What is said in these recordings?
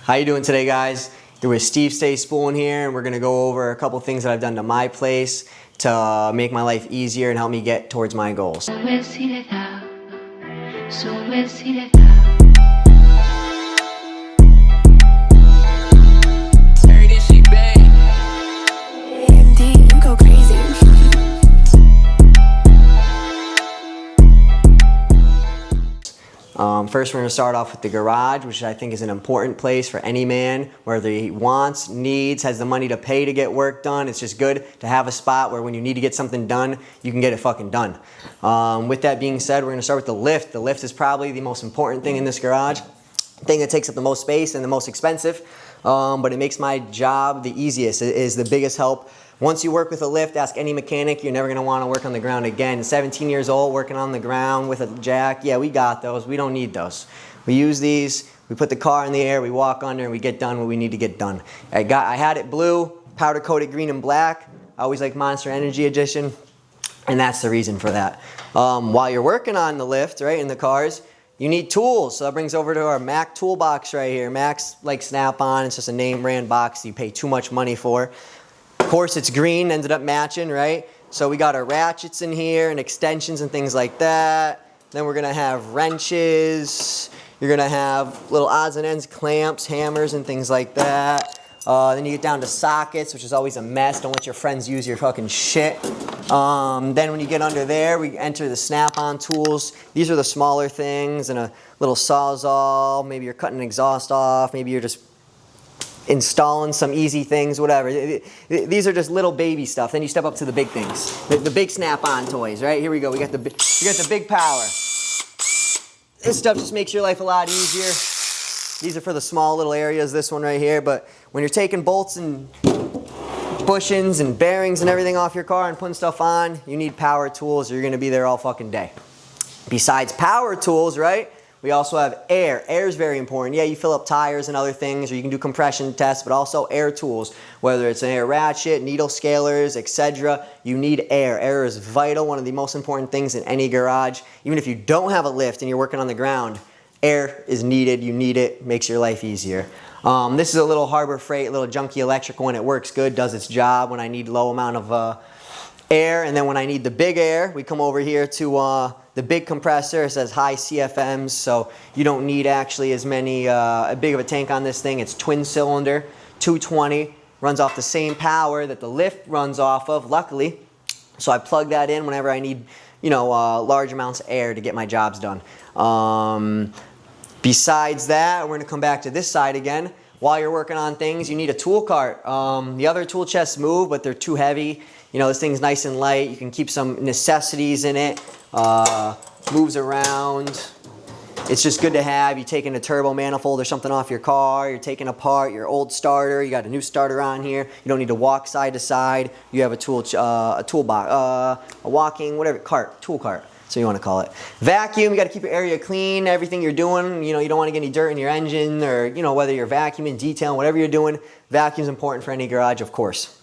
How you doing today, guys? You're with SteveStaysSpoolin here, and we're gonna go over a couple things that I've done to my place to make my life easier and help me get towards my goals. First, we're going to start off with the garage, which I think is an important place for any man, whether he wants, needs, has the money to pay to get work done. It's just good to have a spot where when you need to get something done, you can get it fucking done. With that being said, we're going to start with the lift. The lift is probably the most important thing in this garage, thing that takes up the most space and the most expensive, but it makes my job the easiest. It is the biggest help. Once you work with a lift, ask any mechanic, you're never going to want to work on the ground again. 17 years old, working on the ground with a jack, yeah, we got those. We don't need those. We use these, we put the car in the air, we walk under, and we get done what we need to get done. I had it blue, powder coated green and black. I always like Monster Energy Edition, and that's the reason for that. While you're working on the lift, right, in the cars, you need tools. So that brings over to our Mac toolbox right here. Mac's like Snap-on, it's just a name brand box you pay too much money for. Of course, it's green, ended up matching, right? So we got our ratchets in here and extensions and things like that. Then we're gonna have wrenches. You're gonna have little odds and ends, clamps, hammers, and things like that. Then you get down to sockets, which is always a mess. Don't let your friends use your fucking shit. Then when you get under there, we enter the Snap-on tools. These are the smaller things, and a little Sawzall. Maybe you're cutting an exhaust off. Maybe you're just installing some easy things, whatever. These are just little baby stuff. Then you step up to the big things, the big Snap-on toys, right? Here we go. We got the big power. This stuff just makes your life a lot easier. These are for the small little areas, this one right here. But when you're taking bolts and bushings and bearings and everything off your car and putting stuff on, you need power tools or you're gonna be there all fucking day. Besides power tools, right? We also have air. Air is very important. Yeah, you fill up tires and other things, or you can do compression tests, but also air tools. Whether it's an air ratchet, needle scalers, etc., you need air. Air is vital, one of the most important things in any garage. Even if you don't have a lift and you're working on the ground, air is needed. You need it. Makes your life easier. This is a little Harbor Freight, a little junky electric one. It works good, does its job when I need low amount of air, and then when I need the big air, we come over here to the big compressor. It says high CFMs, so you don't need actually as many big of a tank on this thing. It's twin cylinder, 220, runs off the same power that the lift runs off of, luckily. So I plug that in whenever I need, you know, large amounts of air to get my jobs done. Besides that, we're gonna come back to this side again. While you're working on things, you need a tool cart. The other tool chests move, but they're too heavy. You know, this thing's nice and light. You can keep some necessities in it. Moves around. It's just good to have. You taking a turbo manifold or something off your car. You're taking apart your old starter. You got a new starter on here. You don't need to walk side to side. You have a toolbox, a walking, whatever, tool cart. So you want to call it. Vacuum, you got to keep your area clean, everything you're doing. You know, you don't want to get any dirt in your engine or, you know, whether you're vacuuming, detailing, whatever you're doing. Vacuum's important for any garage, of course.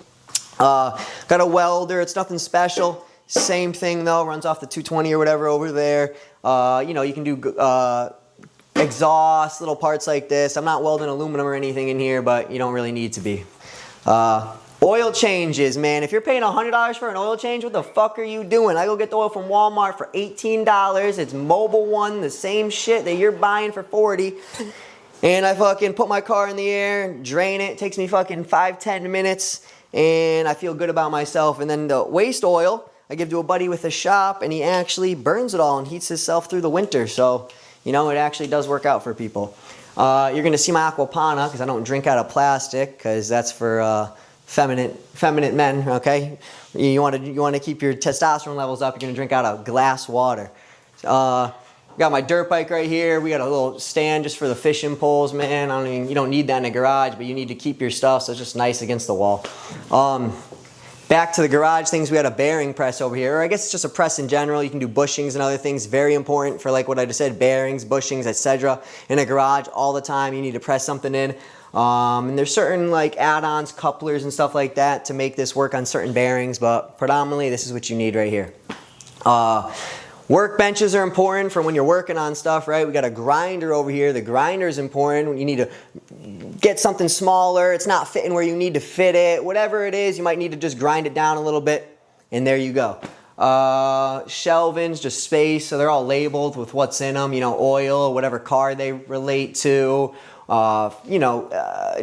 Got a welder, it's nothing special. Same thing though, runs off the 220 or whatever over there. You know, you can do exhaust, little parts like this. I'm not welding aluminum or anything in here, but you don't really need to be. Oil changes, man. If you're paying $100 for an oil change, what the fuck are you doing? I go get the oil from Walmart for $18. It's Mobile One, the same shit that you're buying for $40. And I fucking put my car in the air, drain it. It takes me fucking 5-10 minutes. And I feel good about myself. And then the waste oil, I give to a buddy with a shop, and he actually burns it all and heats himself through the winter. So, you know, it actually does work out for people. You're going to see my Aquapana, because I don't drink out of plastic, because that's for feminine men, okay? You want to keep your testosterone levels up, you're going to drink out of glass water. Got my dirt bike right here. We got a little stand just for the fishing poles, man. You don't need that in a garage, but you need to keep your stuff, so it's just nice against the wall. Back to the garage things, we got a bearing press over here. Or I guess it's just a press in general. You can do bushings and other things. Very important for, like what I just said, bearings, bushings, etc. In a garage all the time, you need to press something in. And there's certain like add-ons, couplers and stuff like that to make this work on certain bearings, but predominantly this is what you need right here. Workbenches are important for when you're working on stuff, right? We got a grinder over here. The grinder is important when you need to get something smaller. It's not fitting where you need to fit it. Whatever it is, you might need to just grind it down a little bit, and there you go. Shelvings, just space, so they're all labeled with what's in them, you know, oil, whatever car they relate to,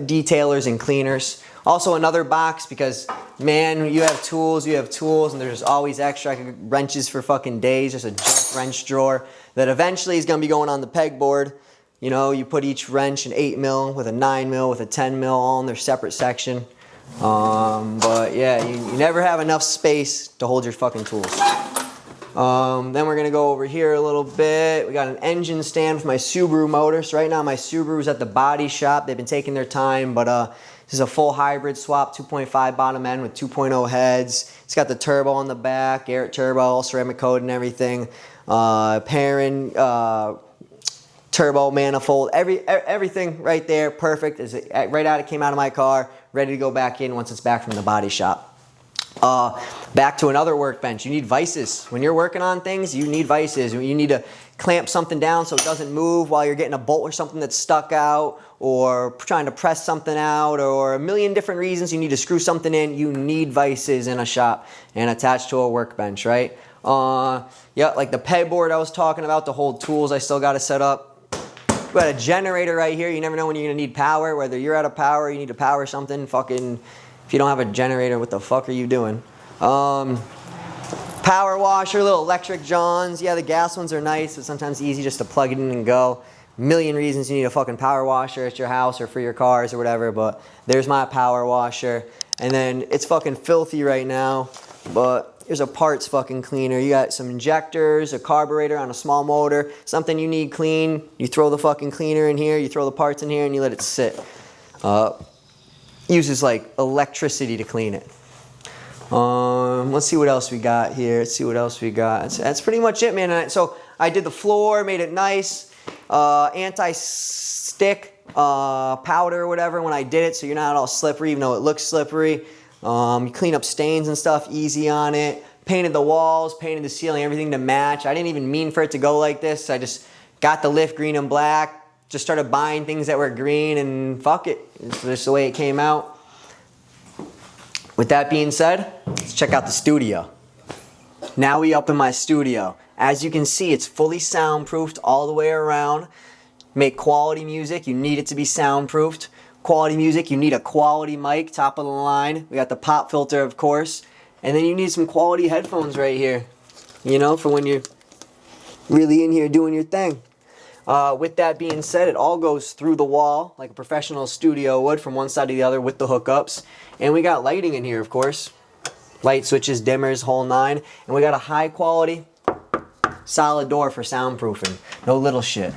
detailers and cleaners. Also another box because, man, you have tools, and there's always extra. I could wrenches for fucking days, just a junk wrench drawer that eventually is going to be going on the pegboard. You know, you put each wrench an 8 mil with a 9 mil with a 10 mil all in their separate section. But yeah, you never have enough space to hold your fucking tools. Then we're gonna go over here a little bit. We got an engine stand for my Subaru motor. So right now my Subaru's at the body shop. They've been taking their time, but this is a full hybrid swap, 2.5 bottom end with 2.0 heads. It's got the turbo on the back, Garrett turbo, all ceramic coated and everything. Pairing, turbo manifold, everything right there, perfect. Right out, it came out of my car, ready to go back in once it's back from the body shop. Back to another workbench. You need vices. When you're working on things, you need vices. You need to clamp something down so it doesn't move while you're getting a bolt or something that's stuck out, or trying to press something out, or a million different reasons you need to screw something in. You need vices in a shop and attached to a workbench, right? Yeah, like the pegboard I was talking about, to hold tools I still got to set up. We got a generator right here. You never know when you're going to need power, whether you're out of power, you need to power something. Fucking, if you don't have a generator, what the fuck are you doing? Power washer, little electric johns. Yeah, the gas ones are nice, but sometimes easy just to plug it in and go. Million reasons you need a fucking power washer at your house or for your cars or whatever, but there's my power washer. And then it's fucking filthy right now, but here's a parts fucking cleaner. You got some injectors, a carburetor on a small motor, something you need clean. You throw the fucking cleaner in here, you throw the parts in here, and you let it sit. Uses like electricity to clean it. Let's see what else we got here. That's pretty much it, man. So I did the floor, made it nice. Anti-stick powder or whatever when I did it, so you're not all slippery even though it looks slippery. You clean up stains and stuff easy on it. Painted the walls, painted the ceiling, everything to match. I didn't even mean for it to go like this. I just got the lift green and black, just started buying things that were green, and fuck it. It's just the way it came out. With that being said, let's check out the studio. Now we up in my studio. As you can see, it's fully soundproofed all the way around. Make quality music, you need it to be soundproofed. Quality music, you need a quality mic, top of the line. We got the pop filter, of course. And then you need some quality headphones right here, you know, for when you're really in here doing your thing. With that being said, it all goes through the wall like a professional studio would, from one side to the other with the hookups. And we got lighting in here, of course. Light switches, dimmers, whole nine. And we got a high quality, solid door for soundproofing. No little shit.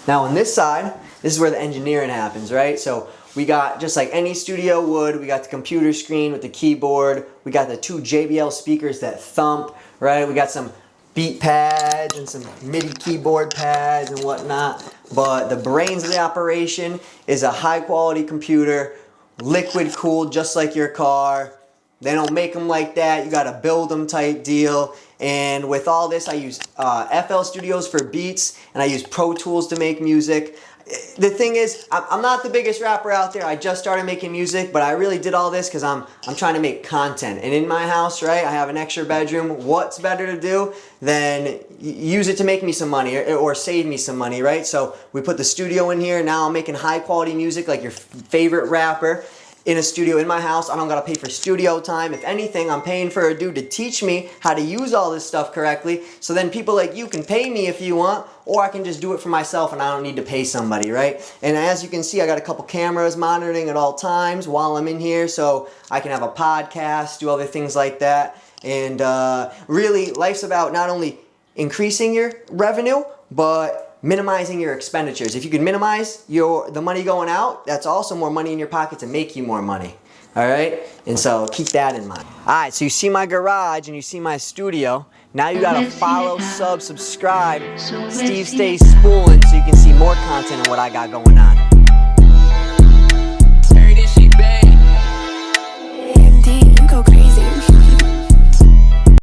Now on this side, this is where the engineering happens, right? So we got, just like any studio would, we got the computer screen with the keyboard. We got the 2 JBL speakers that thump, right? We got some beat pads and some MIDI keyboard pads and whatnot. But the brains of the operation is a high quality computer, liquid cooled just like your car. They don't make them like that. You gotta build them type deal. And with all this, I use FL Studios for beats, and I use Pro Tools to make music. The thing is, I'm not the biggest rapper out there. I just started making music, but I really did all this because I'm trying to make content. And in my house, right, I have an extra bedroom. What's better to do than use it to make me some money or save me some money, right? So we put the studio in here. Now I'm making high quality music like your favorite rapper in a studio in my house. I don't gotta pay for studio time. If anything, I'm paying for a dude to teach me how to use all this stuff correctly, so then people like you can pay me if you want, or I can just do it for myself and I don't need to pay somebody, right? And as you can see, I got a couple cameras monitoring at all times while I'm in here, so I can have a podcast, do other things like that. And really, life's about not only increasing your revenue, but minimizing your expenditures. If you can minimize the money going out, that's also more money in your pocket to make you more money. All right? And so keep that in mind. All right, so you see my garage and you see my studio. Now you gotta follow, subscribe, Steve Stays Spoolin, so you can see more content of what I got going on.